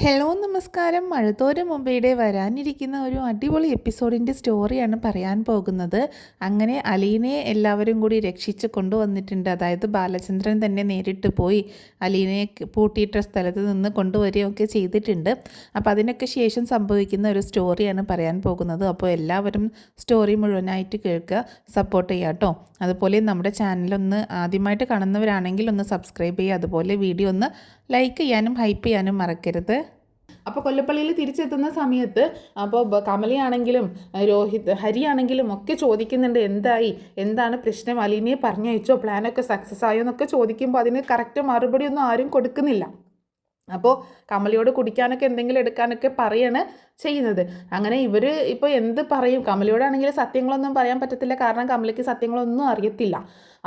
Hello നമസ്കാരം. മഴത്തോര മുംബൈയുടെ വരാനിരിക്കുന്ന ഒരു അടിപൊളി എപ്പിസോഡിൻ്റെ സ്റ്റോറിയാണ് പറയാൻ പോകുന്നത്. അങ്ങനെ അലീനയെ എല്ലാവരും കൂടി രക്ഷിച്ച് കൊണ്ടുവന്നിട്ടുണ്ട്. അതായത് ബാലചന്ദ്രൻ തന്നെ നേരിട്ട് പോയി അലീനയെ പൂട്ടിയിട്ട സ്ഥലത്ത് നിന്ന് കൊണ്ടുവരികയൊക്കെ ചെയ്തിട്ടുണ്ട്. അപ്പോൾ അതിനൊക്കെ ശേഷം സംഭവിക്കുന്ന ഒരു സ്റ്റോറിയാണ് പറയാൻ പോകുന്നത്. അപ്പോൾ എല്ലാവരും സ്റ്റോറി മുഴുവനായിട്ട് കേൾക്കുക, സപ്പോർട്ട് ചെയ്യുക കേട്ടോ. അതുപോലെ നമ്മുടെ ചാനലൊന്ന് ആദ്യമായിട്ട് കാണുന്നവരാണെങ്കിൽ ഒന്ന് സബ്സ്ക്രൈബ് ചെയ്യുക. അതുപോലെ വീഡിയോ ഒന്ന് ലൈക്ക് ചെയ്യാനും ഹൈപ്പ് ചെയ്യാനും മറക്കരുത്. അപ്പോൾ കൊല്ലപ്പള്ളിയിൽ തിരിച്ചെത്തുന്ന സമയത്ത് അപ്പോൾ കമലയാണെങ്കിലും ഹരിയാണെങ്കിലും ഒക്കെ ചോദിക്കുന്നുണ്ട്, എന്താണ് പ്രശ്നം, അലീനയെ പറഞ്ഞയച്ചോ, പ്ലാനൊക്കെ സക്സസ് ആയോ എന്നൊക്കെ ചോദിക്കുമ്പോൾ അതിന് കറക്റ്റ് മറുപടി ഒന്നും ആരും കൊടുക്കുന്നില്ല. അപ്പോൾ കമലയോട് കുടിക്കാനൊക്കെ എന്തെങ്കിലും എടുക്കാനൊക്കെ പറയാണ് ചെയ്യുന്നത്. അങ്ങനെ ഇവർ ഇപ്പോൾ എന്ത് പറയും? കമലയോടാണെങ്കിൽ സത്യങ്ങളൊന്നും പറയാൻ പറ്റത്തില്ല, കാരണം കമലയ്ക്ക് സത്യങ്ങളൊന്നും അറിയത്തില്ല.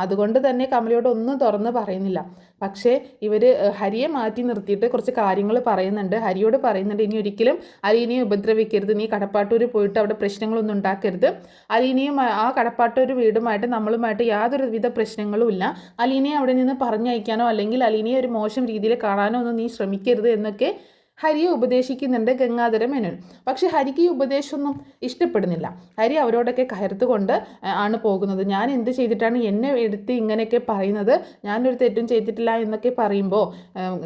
അതുകൊണ്ട് തന്നെ കമലയോട് ഒന്നും തുറന്ന് പറയുന്നില്ല. പക്ഷേ ഇവർ ഹരിയെ മാറ്റി നിർത്തിയിട്ട് കുറച്ച് കാര്യങ്ങൾ പറയുന്നുണ്ട്. ഹരിയോട് പറയുന്നുണ്ട്, ഇനി ഒരിക്കലും അലീനയെ ഉപദ്രവിക്കരുത്, നീ കടപ്പാട്ടൂർ പോയിട്ട് അവിടെ പ്രശ്നങ്ങളൊന്നും ഉണ്ടാക്കരുത്. അലീനയും ആ കടപ്പാട്ടൂർ വീടുമായിട്ട് നമ്മളുമായിട്ട് യാതൊരു വിധ പ്രശ്നങ്ങളും ഇല്ല. അലീനയെ അവിടെ നിന്ന് പറഞ്ഞയക്കാനോ അല്ലെങ്കിൽ അലീനയെ ഒരു മോശം രീതിയിൽ കാണാനോ ഒന്നും നീ ശ്രമിക്കരുത് എന്നൊക്കെ ഹരിയെ ഉപദേശിക്കുന്നുണ്ട് ഗംഗാധര മേനോൻ. പക്ഷെ ഹരിക്ക് ഈ ഉപദേശമൊന്നും ഇഷ്ടപ്പെടുന്നില്ല. ഹരി അവരോടൊക്കെ കയർത്തുകൊണ്ട് ആണ് പോകുന്നത്. ഞാൻ എന്ത് ചെയ്തിട്ടാണ് എന്നെ എടുത്ത് ഇങ്ങനെയൊക്കെ പറയുന്നത്, ഞാനൊരു തെറ്റും ചെയ്തിട്ടില്ല എന്നൊക്കെ പറയുമ്പോൾ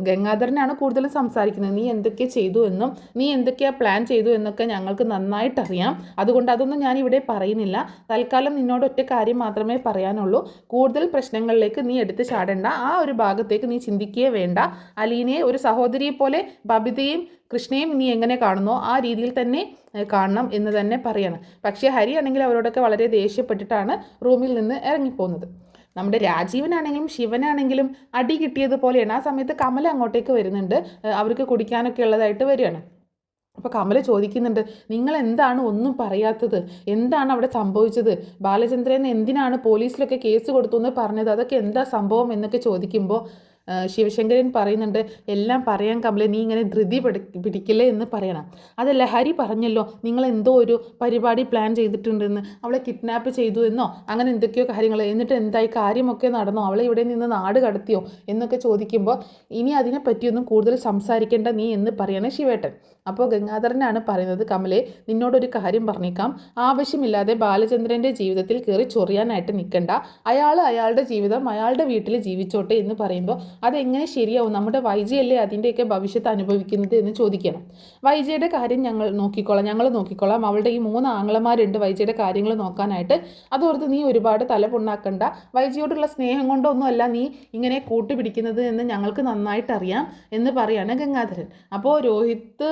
ഗംഗാധരനാണ് കൂടുതലും സംസാരിക്കുന്നത്. നീ എന്തൊക്കെ ചെയ്തു എന്നും നീ എന്തൊക്കെയാണ് പ്ലാൻ ചെയ്തു എന്നൊക്കെ ഞങ്ങൾക്ക് നന്നായിട്ടറിയാം. അതുകൊണ്ട് അതൊന്നും ഞാൻ ഇവിടെ പറയുന്നില്ല. തൽക്കാലം നിന്നോട് ഒറ്റ കാര്യം മാത്രമേ പറയാനുള്ളൂ. കൂടുതൽ പ്രശ്നങ്ങളിലേക്ക് നീ എടുത്ത് ചാടേണ്ട, ആ ഒരു ഭാഗത്തേക്ക് നീ ചിന്തിക്കുകയേ വേണ്ട. അലീനയെ ഒരു സഹോദരിയെ പോലെ ബബിതയും കൃഷ്ണയും നീ എങ്ങനെ കാണുന്നോ ആ രീതിയിൽ തന്നെ കാണണം എന്ന് തന്നെ പറയണം. പക്ഷേ ഹരിയാണെങ്കിൽ അവരോടൊക്കെ വളരെ ദേഷ്യപ്പെട്ടിട്ടാണ് റൂമിൽ നിന്ന് ഇറങ്ങിപ്പോകുന്നത്. നമ്മുടെ രാജീവനാണെങ്കിലും ശിവനാണെങ്കിലും അടി കിട്ടിയതുപോലെയാണ്. ആ സമയത്ത് കമല അങ്ങോട്ടേക്ക് വരുന്നുണ്ട്, അവർക്ക് കുടിക്കാനൊക്കെ ഉള്ളതായിട്ട് വരികയാണ്. അപ്പോൾ കമല ചോദിക്കുന്നുണ്ട്, നിങ്ങൾ എന്താണ് ഒന്നും പറയാത്തത്, എന്താണ് അവിടെ സംഭവിച്ചത്, ബാലചന്ദ്രൻ എന്തിനാണ് പോലീസിലൊക്കെ കേസ് കൊടുത്തു എന്ന് പറഞ്ഞത്, അതൊക്കെ എന്താ സംഭവം എന്നൊക്കെ ചോദിക്കുമ്പോൾ ശിവശങ്കരൻ പറയുന്നുണ്ട്, എല്ലാം പറയാൻ കമല, നീ ഇങ്ങനെ ധൃതി പിടിക്കില്ലേ എന്ന് പറയണം. അതല്ല, ഹരി പറഞ്ഞല്ലോ നിങ്ങൾ എന്തോ ഒരു പരിപാടി പ്ലാൻ ചെയ്തിട്ടുണ്ടെന്ന്, അവളെ കിഡ്നാപ്പ് ചെയ്തു എന്നോ അങ്ങനെ എന്തൊക്കെയോ കാര്യങ്ങൾ, എന്നിട്ട് എന്തായി, കാര്യമൊക്കെ നടന്നോ, അവളെ ഇവിടെ നിന്ന് നാട് കടത്തിയോ എന്നൊക്കെ ചോദിക്കുമ്പോൾ ഇനി അതിനെപ്പറ്റിയൊന്നും കൂടുതൽ സംസാരിക്കേണ്ട നീ എന്ന് പറയണേ ശിവേട്ടൻ. അപ്പോൾ ഗംഗാധരനാണ് പറയുന്നത്, കമലെ നിന്നോടൊരു കാര്യം പറഞ്ഞേക്കാം, ആവശ്യമില്ലാതെ ബാലചന്ദ്രൻ്റെ ജീവിതത്തിൽ കയറി ചൊറിയാനായിട്ട് നിൽക്കണ്ട. അയാളുടെ ജീവിതം അയാളുടെ വീട്ടിൽ ജീവിച്ചോട്ടെ എന്ന് പറയുമ്പോൾ അതെങ്ങനെ ശരിയാവും, നമ്മുടെ വൈജയല്ലേ അതിൻ്റെയൊക്കെ ഭവിഷ്യത്ത് അനുഭവിക്കുന്നത് എന്ന് ചോദിക്കണം. വൈജയുടെ കാര്യം ഞങ്ങൾ നോക്കിക്കോളാം, അവളുടെ ഈ 3 ആങ്ങളമാരുണ്ട് വൈജയുടെ കാര്യങ്ങൾ നോക്കാനായിട്ട്, അതോർത്ത് നീ ഒരുപാട് തലപുണ്ണാക്കണ്ട. വൈജയോടുള്ള സ്നേഹം കൊണ്ടൊന്നുമല്ല നീ ഇങ്ങനെ കൂട്ടുപിടിക്കുന്നത് എന്ന് ഞങ്ങൾക്ക് നന്നായിട്ടറിയാം എന്ന് പറയാണ് ഗംഗാധരൻ. അപ്പോൾ രോഹിത്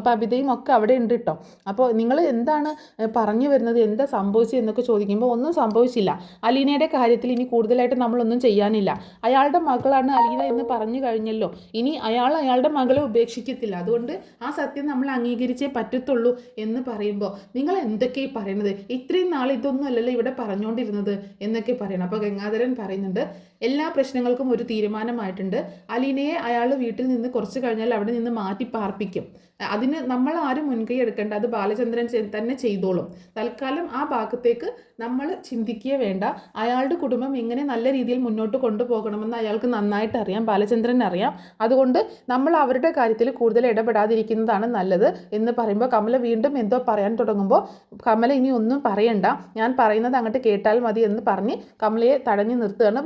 ബബിതയും ഒക്കെ അവിടെ ഉണ്ട് കേട്ടോ. അപ്പോൾ നിങ്ങൾ എന്താണ് പറഞ്ഞു വരുന്നത്, എന്താ സംഭവിച്ചത് എന്നൊക്കെ ചോദിക്കുമ്പോൾ ഒന്നും സംഭവിച്ചില്ല. അലീനയുടെ കാര്യത്തിൽ ഇനി കൂടുതലായിട്ട് നമ്മളൊന്നും ചെയ്യാനില്ല. അയാളുടെ മകളാണ് അലീന എന്ന് പറഞ്ഞു കഴിഞ്ഞല്ലോ, ഇനി അയാളുടെ മകളെ ഉപേക്ഷിക്കത്തില്ല, അതുകൊണ്ട് ആ സത്യം നമ്മൾ അംഗീകരിച്ചേ പറ്റത്തുള്ളൂ എന്ന് പറയുമ്പോൾ നിങ്ങൾ എന്തൊക്കെയാണ് പറയുന്നത്, ഇത്രയും നാൾ ഇതൊന്നും അല്ലല്ലോ ഇവിടെ പറഞ്ഞുകൊണ്ടിരുന്നത് എന്നൊക്കെ പറയണം. അപ്പോൾ ഗംഗാധരൻ പറയുന്നുണ്ട്, എല്ലാ പ്രശ്നങ്ങൾക്കും ഒരു തീരുമാനമായിട്ടുണ്ട്. അലീനയെ അയാൾ വീട്ടിൽ നിന്ന് കുറച്ച് കഴിഞ്ഞാൽ അവിടെ നിന്ന് മാറ്റി പാർപ്പിക്കും. അതിന് നമ്മൾ ആരും മുൻകൈ എടുക്കേണ്ട, അത് ബാലചന്ദ്രൻ തന്നെ ചെയ്തോളും. തൽക്കാലം ആ ഭാഗത്തേക്ക് നമ്മൾ ചിന്തിക്കുകയേ വേണ്ട. അയാളുടെ കുടുംബം എങ്ങനെ നല്ല രീതിയിൽ മുന്നോട്ട് കൊണ്ടുപോകണമെന്ന് അയാൾക്ക് നന്നായിട്ട് അറിയാം, ബാലചന്ദ്രൻ അറിയാം. അതുകൊണ്ട് നമ്മൾ അവരുടെ കാര്യത്തിൽ കൂടുതൽ ഇടപെടാതിരിക്കുന്നതാണ് നല്ലത് എന്ന് പറയുമ്പോൾ കമല വീണ്ടും എന്തോ പറയാൻ തുടങ്ങുമ്പോൾ കമല ഇനി ഒന്നും പറയണ്ട, ഞാൻ പറയുന്നത് അങ്ങോട്ട് കേട്ടാൽ മതി എന്ന് പറഞ്ഞ് കമലയെ തടഞ്ഞു നിർത്തുകയാണ്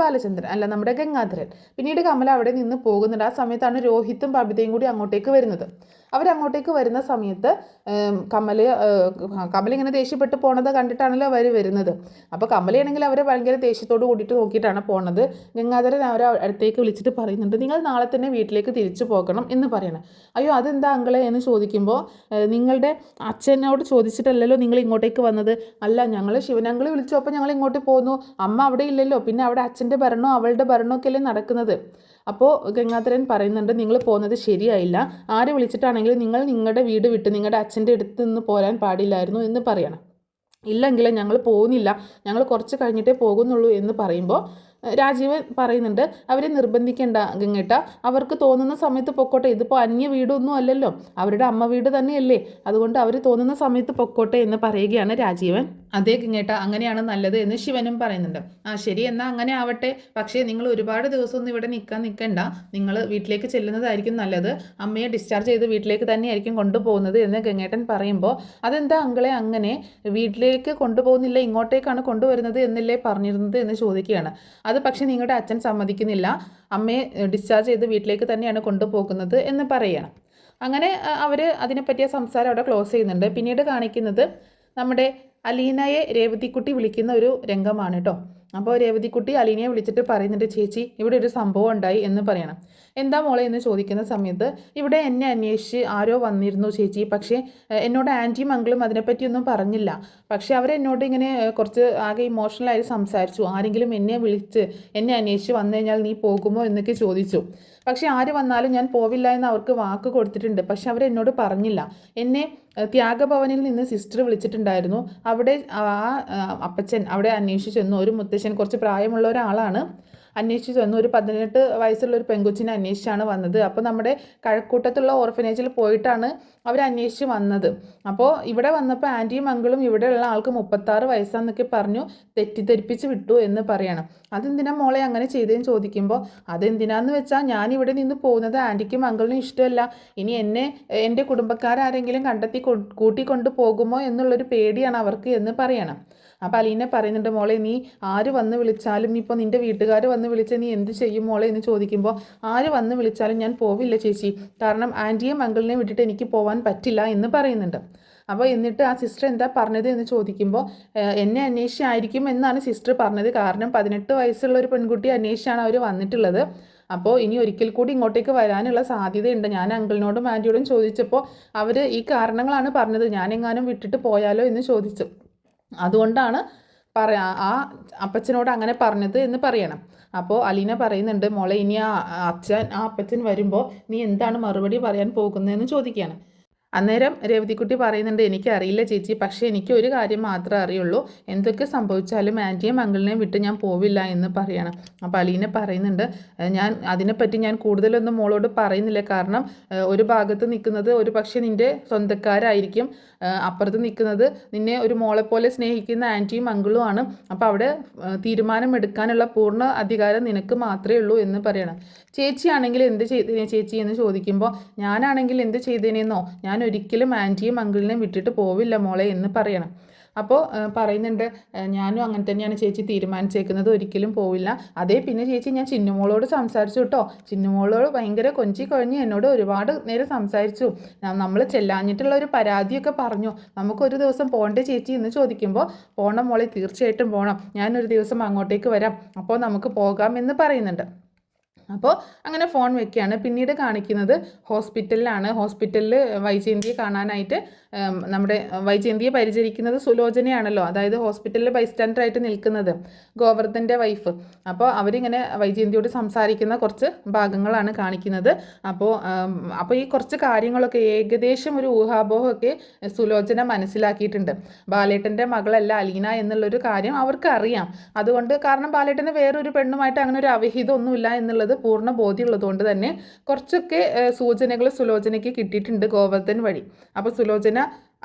നമ്മുടെ ഗംഗാധരൻ. പിന്നീട് കമല അവിടെ നിന്ന് പോകുന്നുണ്ട്. ആ സമയത്താണ് രോഹിത്തും ബബിതയും കൂടി അങ്ങോട്ടേക്ക് വരുന്നത്. അവരങ്ങോട്ടേക്ക് വരുന്ന സമയത്ത് കമല ഇങ്ങനെ ദേഷ്യപ്പെട്ട് പോണത് കണ്ടിട്ടാണല്ലോ അവർ വരുന്നത്. അപ്പോൾ കമലയാണെങ്കിൽ അവരെ ഭയങ്കര ദേഷ്യത്തോട് കൂടിയിട്ട് നോക്കിയിട്ടാണ് പോണത്. ഗംഗാധരൻ അവരെ അടുത്തേക്ക് വിളിച്ചിട്ട് പറയുന്നുണ്ട്, നിങ്ങൾ നാളെ തന്നെ വീട്ടിലേക്ക് തിരിച്ചു പോകണം എന്ന് പറയണം. അയ്യോ അതെന്താ അങ്കളെ എന്ന് ചോദിക്കുമ്പോൾ, നിങ്ങളുടെ അച്ഛനോട് ചോദിച്ചിട്ടല്ലല്ലോ നിങ്ങൾ ഇങ്ങോട്ടേക്ക് വന്നത്. അല്ല, ഞങ്ങൾ ശിവനങ്കിൾ വിളിച്ചു, അപ്പോൾ ഞങ്ങൾ ഇങ്ങോട്ട് പോന്നു, അമ്മ അവിടെ ഇല്ലല്ലോ, പിന്നെ അവിടെ അച്ഛൻ്റെ ഭരണമോ അവളുടെ ഭരണമൊക്കെ അല്ലേ നടക്കുന്നത്. അപ്പോൾ ഗംഗാധരൻ പറയുന്നുണ്ട്, നിങ്ങൾ പോകുന്നത് ശരിയായില്ല, ആര് വിളിച്ചിട്ടാണെങ്കിലും നിങ്ങൾ നിങ്ങളുടെ വീട് വിട്ട് നിങ്ങളുടെ അച്ഛൻ്റെ അടുത്ത് നിന്ന് പോരാൻ പാടില്ലായിരുന്നു എന്ന് പറയണം. ഇല്ലെങ്കിലും ഞങ്ങൾ പോകുന്നില്ല, ഞങ്ങൾ കുറച്ച് കഴിഞ്ഞിട്ടേ പോകുന്നുള്ളൂ എന്ന് പറയുമ്പോൾ രാജീവൻ പറയുന്നുണ്ട്, അവരെ നിർബന്ധിക്കേണ്ട ഗംഗേട്ട, അവർക്ക് തോന്നുന്ന സമയത്ത് പൊക്കോട്ടെ, ഇതിപ്പോൾ അന്യ വീടൊന്നും അല്ലല്ലോ, അവരുടെ അമ്മ വീട് തന്നെയല്ലേ, അതുകൊണ്ട് അവർ തോന്നുന്ന സമയത്ത് പൊക്കോട്ടെ എന്ന് പറയുകയാണ് രാജീവൻ. അതേ കിങ്ങേട്ട, അങ്ങനെയാണ് നല്ലത് എന്ന് ശിവനും പറയുന്നുണ്ട്. ആ ശരി, എന്നാൽ അങ്ങനെ ആവട്ടെ. പക്ഷേ നിങ്ങൾ ഒരുപാട് ദിവസമൊന്നും ഇവിടെ നിൽക്കണ്ട. നിങ്ങൾ വീട്ടിലേക്ക് ചെല്ലുന്നതായിരിക്കും നല്ലത്. അമ്മയെ ഡിസ്ചാർജ് ചെയ്ത് വീട്ടിലേക്ക് തന്നെയായിരിക്കും കൊണ്ടുപോകുന്നത് എന്ന് ഗംഗേട്ടൻ പറയുമ്പോൾ, അതെന്താ അങ്കിളെ അങ്ങനെ? വീട്ടിലേക്ക് കൊണ്ടുപോകുന്നില്ല, ഇങ്ങോട്ടേക്കാണ് കൊണ്ടുവരുന്നത് എന്നല്ലേ പറഞ്ഞിരുന്നത് എന്ന് ചോദിക്കുകയാണ്. അത് പക്ഷേ നിങ്ങളുടെ അച്ഛൻ സമ്മതിക്കുന്നില്ല, അമ്മയെ ഡിസ്ചാർജ് ചെയ്ത് വീട്ടിലേക്ക് തന്നെയാണ് കൊണ്ടുപോകുന്നത് എന്ന് പറയുകയാണ്. അങ്ങനെ അവർ അതിനെപ്പറ്റിയ സംസാരം അവിടെ ക്ലോസ് ചെയ്യുന്നുണ്ട്. പിന്നീട് കാണിക്കുന്നത് നമ്മുടെ അലീനയെ രേവതിക്കുട്ടി വിളിക്കുന്ന ഒരു രംഗമാണ് കേട്ടോ. അപ്പോൾ രേവതിക്കുട്ടി അലീനയെ വിളിച്ചിട്ട് പറയുന്നുണ്ട്, ചേച്ചി ഇവിടെ ഒരു സംഭവം ഉണ്ടായി എന്ന് പറയണം. എന്താ മോളെ എന്ന് ചോദിക്കുന്ന സമയത്ത്, ഇവിടെ എന്നെ അന്വേഷിച്ച് ആരോ വന്നിരുന്നു ചേച്ചി, പക്ഷേ എന്നോട് ആൻറ്റിയും അങ്കിളും അതിനെപ്പറ്റിയൊന്നും പറഞ്ഞില്ല. പക്ഷേ അവരെന്നോട് ഇങ്ങനെ കുറച്ച് ആകെ ഇമോഷണലായി സംസാരിച്ചു. ആരെങ്കിലും എന്നെ വിളിച്ച് എന്നെ അന്വേഷിച്ച് വന്നു കഴിഞ്ഞാൽ നീ പോകുമോ എന്നൊക്കെ ചോദിച്ചു. പക്ഷേ ആര് വന്നാലും ഞാൻ പോവില്ല എന്ന് അവർക്ക് വാക്ക് കൊടുത്തിട്ടുണ്ട്. പക്ഷെ അവരെന്നോട് പറഞ്ഞില്ല. എന്നെ ത്യാഗഭവനിൽ നിന്ന് സിസ്റ്റർ വിളിച്ചിട്ടുണ്ടായിരുന്നു. അവിടെ ആ അപ്പച്ചൻ അവിടെ അന്വേഷിച്ചു ചെന്നു. ഒരു മുത്തശ്ശൻ, കുറച്ച് പ്രായമുള്ള ഒരാളാണ്, അന്വേഷിച്ചു വന്നു. ഒരു 18 വയസ്സുള്ള ഒരു പെൺകൊച്ചിനെ അന്വേഷിച്ചാണ് വന്നത്. അപ്പോൾ നമ്മുടെ കഴക്കൂട്ടത്തുള്ള ഓർഫനേജിൽ പോയിട്ടാണ് അവർ അന്വേഷിച്ച് വന്നത്. അപ്പോൾ ഇവിടെ വന്നപ്പോൾ ആൻറ്റിയും അങ്കിളും ഇവിടെയുള്ള ആൾക്ക് 36 വയസ്സാന്നൊക്കെ പറഞ്ഞു തെറ്റിദ്ധരിപ്പിച്ച് വിട്ടു എന്ന് പറയണം. അതെന്തിനാ മോളെ അങ്ങനെ ചെയ്തതെന്ന് ചോദിക്കുമ്പോൾ, അതെന്തിനാന്ന് വെച്ചാൽ ഞാൻ ഇവിടെ നിന്ന് പോകുന്നത് ആൻറ്റിക്കും അങ്കിളിനും ഇഷ്ടമല്ല. ഇനി എന്നെ എൻ്റെ കുടുംബക്കാരാരെങ്കിലും കണ്ടെത്തി കൂട്ടിക്കൊണ്ട് പോകുമോ എന്നുള്ളൊരു പേടിയാണ് അവർക്ക് എന്ന് പറയണം. അപ്പോൾ അലീന പറയുന്നുണ്ട്, മോളെ നീ ആര് വന്ന് വിളിച്ചാലും, ഇപ്പോൾ നിൻ്റെ വീട്ടുകാർ വന്ന് വിളിച്ചാൽ നീ എന്ത് ചെയ്യും മോളെ എന്ന് ചോദിക്കുമ്പോൾ, ആര് വന്ന് വിളിച്ചാലും ഞാൻ പോവില്ല ചേച്ചി, കാരണം ആൻറ്റിയും അങ്കിളിനെയും വിട്ടിട്ട് എനിക്ക് പോകാൻ പറ്റില്ല എന്ന് പറയുന്നുണ്ട്. അപ്പോൾ എന്നിട്ട് ആ സിസ്റ്റർ എന്താ പറഞ്ഞത് എന്ന് ചോദിക്കുമ്പോൾ, എന്നെ അന്വേഷിച്ചായിരിക്കും എന്നാണ് സിസ്റ്റർ പറഞ്ഞത്. കാരണം 18 വയസ്സുള്ള ഒരു പെൺകുട്ടിയെ അന്വേഷിച്ചാണ് അവർ വന്നിട്ടുള്ളത്. അപ്പോൾ ഇനി ഒരിക്കൽ കൂടി ഇങ്ങോട്ടേക്ക് വരാനുള്ള സാധ്യതയുണ്ട്. ഞാൻ അങ്കിളിനോടും ആൻറ്റിയോടും ചോദിച്ചപ്പോൾ അവർ ഈ കാരണങ്ങളാണ് പറഞ്ഞത്. ഞാനെങ്ങാനും വിട്ടിട്ട് പോയാലോ എന്ന് ചോദിച്ചു. അതുകൊണ്ടാണ് ആ അപ്പച്ചനോട് അങ്ങനെ പറഞ്ഞത് എന്ന് പറയണം. അപ്പോൾ അലീന പറയുന്നുണ്ട്, മോളെ ഇനി ആ അപ്പച്ചൻ വരുമ്പോൾ നീ എന്താണ് മറുപടി പറയാൻ പോകുന്നതെന്ന് ചോദിക്കുകയാണ്. അന്നേരം രേവതിക്കുട്ടി പറയുന്നുണ്ട്, എനിക്കറിയില്ല ചേച്ചി, പക്ഷേ എനിക്ക് ഒരു കാര്യം മാത്രമേ അറിയുള്ളൂ, എന്തൊക്കെ സംഭവിച്ചാലും ആൻറ്റിയും അങ്കിളിനെയും വിട്ട് ഞാൻ പോവില്ല എന്ന് പറയണം. അപ്പോൾ അലീന പറയുന്നുണ്ട്, അതിനെപ്പറ്റി ഞാൻ കൂടുതലൊന്നും മോളോട് പറയുന്നില്ല. കാരണം ഒരു ഭാഗത്ത് നിൽക്കുന്നത് ഒരു പക്ഷേ നിൻ്റെ സ്വന്തക്കാരായിരിക്കും, അപ്പുറത്ത് നിൽക്കുന്നത് നിന്നെ ഒരു മോളെപ്പോലെ സ്നേഹിക്കുന്ന ആൻറ്റിയും അങ്കിളുമാണ്. അപ്പോൾ അവിടെ തീരുമാനമെടുക്കാനുള്ള പൂർണ്ണ അധികാരം നിനക്ക് മാത്രമേ ഉള്ളൂ എന്ന് പറയണം. ചേച്ചിയാണെങ്കിൽ എന്ത് ചെയ്തേനെ ചേച്ചി എന്ന് ചോദിക്കുമ്പോൾ, ഞാനാണെങ്കിൽ എന്ത് ചെയ്തേനെന്നോ, ഞാൻ ഒരിക്കലും ആൻറ്റിയും അങ്കിളിനെയും വിട്ടിട്ട് പോവില്ല മോളെ എന്ന് പറയണം. അപ്പോൾ പറയുന്നുണ്ട്, ഞാനും അങ്ങനെ തന്നെയാണ് ചേച്ചി തീരുമാനിച്ചേക്കുന്നത്, ഒരിക്കലും പോവില്ല. അതേ പിന്നെ ചേച്ചി ഞാൻ ചിന്നുമോളോട് സംസാരിച്ചു കേട്ടോ, ചിന്നുമോളോട് ഭയങ്കര കൊഞ്ചി കഴിഞ്ഞ് എന്നോട് ഒരുപാട് നേരം സംസാരിച്ചു, നമ്മൾ ചെല്ലാഞ്ഞിട്ടുള്ള ഒരു പരാതിയൊക്കെ പറഞ്ഞു, നമുക്കൊരു ദിവസം പോകണ്ടേ ചേച്ചി എന്ന് ചോദിക്കുമ്പോൾ, പോകണം മോളെ, തീർച്ചയായിട്ടും പോകണം, ഞാനൊരു ദിവസം അങ്ങോട്ടേക്ക് വരാം, അപ്പോൾ നമുക്ക് പോകാം എന്ന് പറയുന്നുണ്ട്. അപ്പോൾ അങ്ങനെ ഫോൺ വെക്കുകയാണ്. പിന്നീട് കാണിക്കുന്നത് ഹോസ്പിറ്റലിലാണ്. ഹോസ്പിറ്റലിൽ വൈജയന്തിയെ കാണാനായിട്ട് നമ്മുടെ വൈജയന്തിയെ പരിചരിക്കുന്നത് സുലോചനയാണല്ലോ, അതായത് ഹോസ്പിറ്റലിൽ ബൈസ്റ്റാൻഡറായിട്ട് നിൽക്കുന്നത് ഗോവർദ്ധൻ്റെ വൈഫ്. അപ്പോൾ അവരിങ്ങനെ വൈജയന്തിയോട് സംസാരിക്കുന്ന കുറച്ച് ഭാഗങ്ങളാണ് കാണിക്കുന്നത്. അപ്പോൾ ഈ കുറച്ച് കാര്യങ്ങളൊക്കെ ഏകദേശം ഒരു ഊഹാപോഹമൊക്കെ സുലോചന മനസ്സിലാക്കിയിട്ടുണ്ട്. ബാലേട്ടൻ്റെ മകളല്ല അലീന എന്നുള്ളൊരു കാര്യം അവർക്ക് അറിയാം. അതുകൊണ്ട്, കാരണം ബാലേട്ടന് വേറൊരു പെണ്ണുമായിട്ട് അങ്ങനെ ഒരു അവിഹിതമൊന്നുമില്ല എന്നുള്ളത് പൂർണ്ണ ബോധ്യമുള്ളതുകൊണ്ട് തന്നെ കുറച്ചൊക്കെ സൂചനകൾ സുലോചനയ്ക്ക് കിട്ടിയിട്ടുണ്ട് ഗോവർദ്ധൻ വഴി. അപ്പോൾ സുലോചന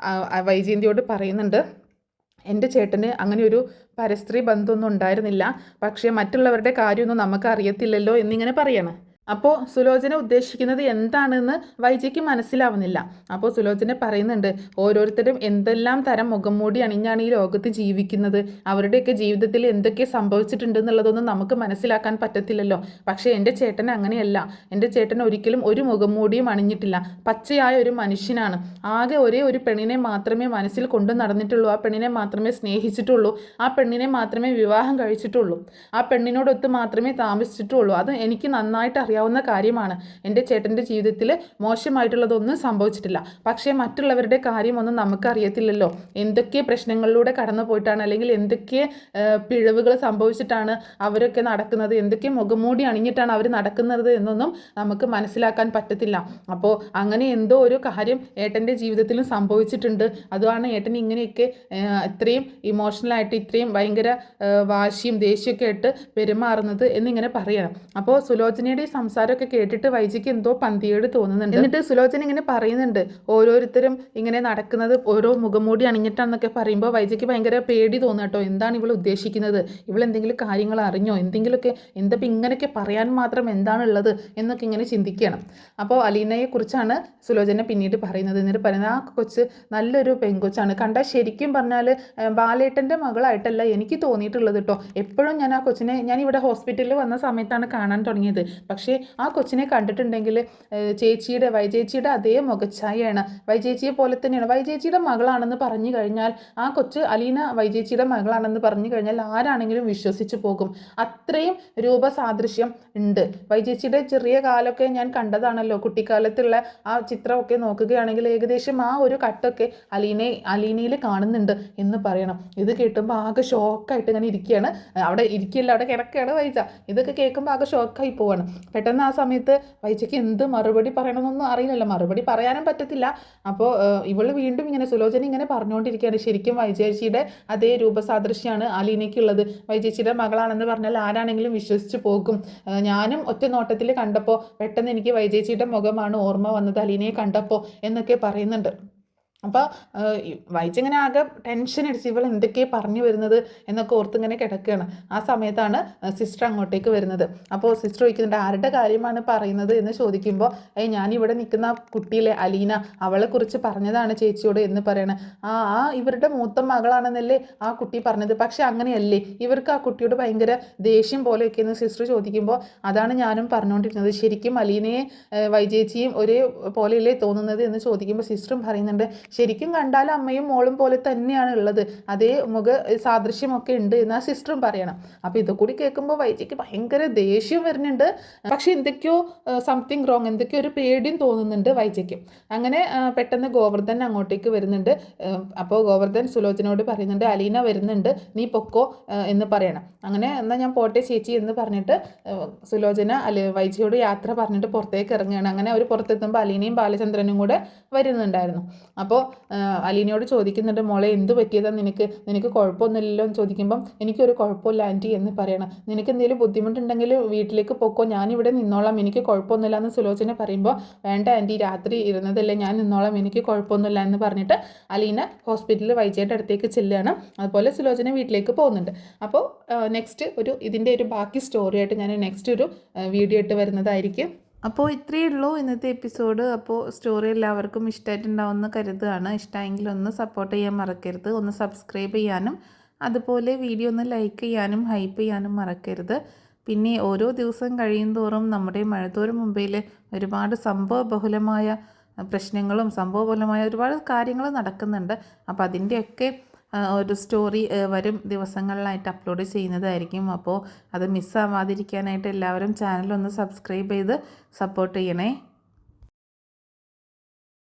വൈജയന്തിയോട് പറയുന്നുണ്ട്, എൻ്റെ ചേട്ടന് അങ്ങനെ ഒരു പരസ്ത്രീ ബന്ധമൊന്നും ഉണ്ടായിരുന്നില്ല, പക്ഷേ മറ്റുള്ളവരുടെ കാര്യമൊന്നും നമുക്ക് അറിയത്തില്ലല്ലോ എന്നിങ്ങനെ പറയണം. അപ്പോൾ സുലോചന ഉദ്ദേശിക്കുന്നത് എന്താണെന്ന് വൈജയ്ക്ക് മനസ്സിലാവുന്നില്ല. അപ്പോൾ സുലോചന പറയുന്നുണ്ട്, ഓരോരുത്തരും എന്തെല്ലാം തരം മുഖംമൂടി അണിഞ്ഞാണ് ഈ ലോകത്ത് ജീവിക്കുന്നത്, അവരുടെയൊക്കെ ജീവിതത്തിൽ എന്തൊക്കെ സംഭവിച്ചിട്ടുണ്ട് എന്നുള്ളതൊന്നും നമുക്ക് മനസ്സിലാക്കാൻ പറ്റത്തില്ലല്ലോ. പക്ഷേ എൻ്റെ ചേട്ടൻ അങ്ങനെയല്ല, എൻ്റെ ചേട്ടൻ ഒരിക്കലും ഒരു മുഖംമൂടിയും അണിഞ്ഞിട്ടില്ല, പച്ചയായ ഒരു മനുഷ്യനാണ്. ആകെ ഒരേ ഒരു പെണ്ണിനെ മാത്രമേ മനസ്സിൽ കൊണ്ടു നടന്നിട്ടുള്ളൂ, ആ പെണ്ണിനെ മാത്രമേ സ്നേഹിച്ചിട്ടുള്ളൂ, ആ പെണ്ണിനെ മാത്രമേ വിവാഹം കഴിച്ചിട്ടുള്ളൂ, ആ പെണ്ണിനോടൊത്ത് മാത്രമേ താമസിച്ചിട്ടുള്ളൂ. അത് എനിക്ക് നന്നായിട്ട് അറിയാവുന്ന കാര്യമാണ്. എൻ്റെ ചേട്ടൻ്റെ ജീവിതത്തിൽ മോശമായിട്ടുള്ളതൊന്നും സംഭവിച്ചിട്ടില്ല. പക്ഷേ മറ്റുള്ളവരുടെ കാര്യമൊന്നും നമുക്കറിയത്തില്ലല്ലോ, എന്തൊക്കെ പ്രശ്നങ്ങളിലൂടെ കടന്നു പോയിട്ടാണ്, അല്ലെങ്കിൽ എന്തൊക്കെ പിഴവുകൾ സംഭവിച്ചിട്ടാണ് അവരൊക്കെ നടക്കുന്നത്, എന്തൊക്കെ മുഖംമൂടി അണിഞ്ഞിട്ടാണ് അവർ നടക്കുന്നത് എന്നൊന്നും നമുക്ക് മനസ്സിലാക്കാൻ പറ്റത്തില്ല. അപ്പോൾ അങ്ങനെ എന്തോ ഒരു കാര്യം ഏട്ടൻ്റെ ജീവിതത്തിലും സംഭവിച്ചിട്ടുണ്ട്. അതുമാണ് ഏട്ടൻ ഇങ്ങനെയൊക്കെ ഇത്രയും ഇമോഷണലായിട്ട് ഇത്രയും ഭയങ്കര വാശിയും ദേഷ്യമൊക്കെ ആയിട്ട് പെരുമാറുന്നത് എന്നിങ്ങനെ പറയണം. അപ്പോൾ സുലോചനയുടെ സംസാരമൊക്കെ കേട്ടിട്ട് വൈജിക്ക് എന്തോ പന്തിയേട് തോന്നുന്നുണ്ട്. എന്നിട്ട് സുലോചന ഇങ്ങനെ പറയുന്നുണ്ട്, ഓരോരുത്തരും ഇങ്ങനെ നടക്കുന്നത് ഓരോ മുഖംമൂടി അണിഞ്ഞിട്ടാണെന്നൊക്കെ പറയുമ്പോൾ വൈജിക്ക് ഭയങ്കര പേടി തോന്നുക കേട്ടോ. എന്താണ് ഇവൾ ഉദ്ദേശിക്കുന്നത്? ഇവൾ എന്തെങ്കിലും കാര്യങ്ങൾ അറിഞ്ഞോ? എന്തെങ്കിലുമൊക്കെ എന്തപ്പോൾ ഇങ്ങനെയൊക്കെ പറയാൻ മാത്രം എന്താണുള്ളത് എന്നൊക്കെ ഇങ്ങനെ ചിന്തിക്കണം. അപ്പോൾ അലീനയെക്കുറിച്ചാണ് സുലോചന പിന്നീട് പറയുന്നത്. എന്നിട്ട് പറയുന്നത്, ആ കൊച്ച് നല്ലൊരു പെൺകൊച്ചാണ്, കണ്ടാൽ ശരിക്കും പറഞ്ഞാൽ ബാലേട്ടൻ്റെ മകളായിട്ടല്ല എനിക്ക് തോന്നിയിട്ടുള്ളത് കേട്ടോ. എപ്പോഴും ഞാൻ ആ കൊച്ചിനെ, ഞാൻ ഇവിടെ ഹോസ്പിറ്റലിൽ വന്ന സമയത്താണ് കാണാൻ തുടങ്ങിയത്. പക്ഷേ ആ കൊച്ചിനെ കണ്ടിട്ടുണ്ടെങ്കിൽ വൈചേച്ചിയുടെ അതേ മുഖച്ഛായയാണ്, വൈചേച്ചിയെ പോലെ തന്നെയാണ്. വൈചേച്ചിയുടെ മകളാണെന്ന് പറഞ്ഞു കഴിഞ്ഞാൽ, ആ കൊച്ച് അലീന വൈചേച്ചിയുടെ മകളാണെന്ന് പറഞ്ഞു കഴിഞ്ഞാൽ ആരാണെങ്കിലും വിശ്വസിച്ച് പോകും. അത്രയും രൂപസാദൃശ്യം ഉണ്ട്. വൈചേച്ചിയുടെ ചെറിയ കാലമൊക്കെ ഞാൻ കണ്ടതാണല്ലോ, കുട്ടിക്കാലത്തുള്ള ആ ചിത്രമൊക്കെ നോക്കുകയാണെങ്കിൽ ഏകദേശം ആ ഒരു കട്ടൊക്കെ അലീനയിൽ കാണുന്നുണ്ട് എന്ന് പറയണം. ഇത് കേട്ടുമ്പോൾ ആകെ ഷോക്കായിട്ട് ഇങ്ങനെ ഇരിക്കുകയാണ്. അവിടെ ഇരിക്കില്ല, അവിടെ കിടക്കുകയാണ് വൈജ. ഇതൊക്കെ കേൾക്കുമ്പോൾ ആകെ ഷോക്കായി പോവാണ്. പെട്ടെന്ന് ആ സമയത്ത് വൈജയ്ക്ക് എന്ത് മറുപടി പറയണമെന്നൊന്നും അറിയില്ലല്ലോ, മറുപടി പറയാനും പറ്റത്തില്ല. അപ്പോൾ ഇവൾ വീണ്ടും ഇങ്ങനെ സുലോചന ഇങ്ങനെ പറഞ്ഞുകൊണ്ടിരിക്കുകയാണ്, ശരിക്കും വൈജേച്ചിയുടെ അതേ രൂപസാദൃശ്യമാണ് അലീനയ്ക്കുള്ളത്. വൈജേച്ചിയുടെ മകളാണെന്ന് പറഞ്ഞാൽ ആരാണെങ്കിലും വിശ്വസിച്ച് പോകും. ഞാനും ഒറ്റ നോട്ടത്തിൽ കണ്ടപ്പോൾ പെട്ടെന്ന് എനിക്ക് വൈജേച്ചിയുടെ മുഖമാണ് ഓർമ്മ വന്നത് അലീനയെ കണ്ടപ്പോൾ എന്നൊക്കെ പറയുന്നുണ്ട്. അപ്പോൾ വൈജിങ്ങനെ ആകെ ടെൻഷൻ അടിച്ച് ഇവൾ എന്തൊക്കെയാണ് പറഞ്ഞു വരുന്നത് എന്നൊക്കെ ഓർത്തിങ്ങനെ കിടക്കുകയാണ്. ആ സമയത്താണ് സിസ്റ്റർ അങ്ങോട്ടേക്ക് വരുന്നത്. അപ്പോൾ സിസ്റ്റർ ചോദിക്കുന്നുണ്ട്, ആരുടെ കാര്യമാണ് പറയുന്നത് എന്ന് ചോദിക്കുമ്പോൾ, ഞാനിവിടെ നിൽക്കുന്ന കുട്ടിയിലെ അലീന, അവളെക്കുറിച്ച് പറഞ്ഞതാണ് ചേച്ചിയോട് എന്ന് പറയണം. ആ ഇവരുടെ മൂത്ത മകളാണെന്നല്ലേ ആ കുട്ടി പറഞ്ഞത്, പക്ഷെ അങ്ങനെയല്ലേ, ഇവർക്ക് ആ കുട്ടിയോട് ഭയങ്കര ദേഷ്യം പോലെയൊക്കെയെന്ന് സിസ്റ്റർ ചോദിക്കുമ്പോൾ, അതാണ് ഞാനും പറഞ്ഞുകൊണ്ടിരുന്നത്, ശരിക്കും അലീനയെ വൈജേച്ചിയും ഒരേ പോലെയല്ലേ തോന്നുന്നത് എന്ന് ചോദിക്കുമ്പോൾ സിസ്റ്ററും പറയുന്നുണ്ട്, ശരിക്കും കണ്ടാൽ അമ്മയും മോളും പോലെ തന്നെയാണ് ഉള്ളത്, അതേ മുഖ സാദൃശ്യമൊക്കെ ഉണ്ട് എന്ന് ആ സിസ്റ്ററും പറയണം. അപ്പോൾ ഇതുകൂടി കേൾക്കുമ്പോൾ വൈജിക്ക് ഭയങ്കര ദേഷ്യം വരുന്നുണ്ട്. പക്ഷെ എന്തൊക്കെയോ സംതിങ് റോങ്, എന്തൊക്കെയോ ഒരു പേടിയും തോന്നുന്നുണ്ട് വൈജിക്ക്. അങ്ങനെ പെട്ടെന്ന് ഗോവർദ്ധൻ അങ്ങോട്ടേക്ക് വരുന്നുണ്ട്. അപ്പോൾ ഗോവർദ്ധൻ സുലോചനയോട് പറയുന്നുണ്ട്, അലീന വരുന്നുണ്ട്, നീ പൊക്കോ എന്ന് പറയണം. അങ്ങനെ എന്നാൽ ഞാൻ പോട്ടെ ചേച്ചി എന്ന് പറഞ്ഞിട്ട് സുലോചന വൈജിയോട് യാത്ര പറഞ്ഞിട്ട് പുറത്തേക്ക് ഇറങ്ങുകയാണ്. അങ്ങനെ അവർ പുറത്തെത്തുമ്പോൾ അലീനയും ബാലചന്ദ്രനും കൂടെ വരുന്നുണ്ടായിരുന്നു. അപ്പോൾ അലീനയോട് ചോദിക്കുന്നുണ്ട്, മോളെ എന്ത് പറ്റിയതാണ് നിനക്ക് കുഴപ്പമൊന്നുമില്ലല്ലോ എന്ന് ചോദിക്കുമ്പം, എനിക്കൊരു കുഴപ്പമില്ല ആൻറ്റി എന്ന് പറയണം. നിനക്ക് എന്തെങ്കിലും ബുദ്ധിമുട്ടുണ്ടെങ്കിൽ വീട്ടിലേക്ക് പോക്കോ, ഞാനിവിടെ നിന്നോളാം, എനിക്ക് കുഴപ്പമൊന്നുമില്ല എന്ന് സുലോചന പറയുമ്പോൾ, വേണ്ട ആൻറ്റി, രാത്രി ഇരുന്നതല്ലേ, ഞാൻ നിന്നോളാം, എനിക്ക് കുഴപ്പമൊന്നുമില്ല എന്ന് പറഞ്ഞിട്ട് അലീന ഹോസ്പിറ്റലിൽ വൈജയുടെ അടുത്തേക്ക് ചെല്ലുകയാണ്. അതുപോലെ സുലോചന വീട്ടിലേക്ക് പോകുന്നുണ്ട്. അപ്പോൾ നെക്സ്റ്റ് ഇതിൻ്റെ ഒരു ബാക്കി സ്റ്റോറിയായിട്ട് ഞാൻ നെക്സ്റ്റ് ഒരു വീഡിയോ ഇട്ട് വരുന്നതായിരിക്കും. അപ്പോൾ ഇത്രയേ ഉള്ളൂ ഇന്നത്തെ എപ്പിസോഡ്. അപ്പോൾ സ്റ്റോറി എല്ലാവർക്കും ഇഷ്ടമായിട്ടുണ്ടാവുമെന്ന് കരുതുകയാണ്. ഇഷ്ടമായെങ്കിൽ ഒന്ന് സപ്പോർട്ട് ചെയ്യാൻ മറക്കരുത്, ഒന്ന് സബ്സ്ക്രൈബ് ചെയ്യാനും അതുപോലെ വീഡിയോ ഒന്ന് ലൈക്ക് ചെയ്യാനും ഹൈപ്പ് ചെയ്യാനും മറക്കരുത്. പിന്നെ ഓരോ ദിവസം കഴിയുന്തോറും നമ്മുടെ മഴത്തോര് മുംബൈയിൽ ഒരുപാട് സംഭവബഹുലമായ പ്രശ്നങ്ങളും സംഭവബഹുലമായ ഒരുപാട് കാര്യങ്ങൾ നടക്കുന്നുണ്ട്. അപ്പോൾ അതിൻ്റെയൊക്കെ ഒരു സ്റ്റോറി വരും ദിവസങ്ങളിലായിട്ട് അപ്ലോഡ് ചെയ്യുന്നതായിരിക്കും. അപ്പോൾ അത് മിസ്സാവാതിരിക്കാനായിട്ട് എല്ലാവരും ചാനലൊന്ന് സബ്സ്ക്രൈബ് ചെയ്ത് സപ്പോർട്ട് ചെയ്യണേ.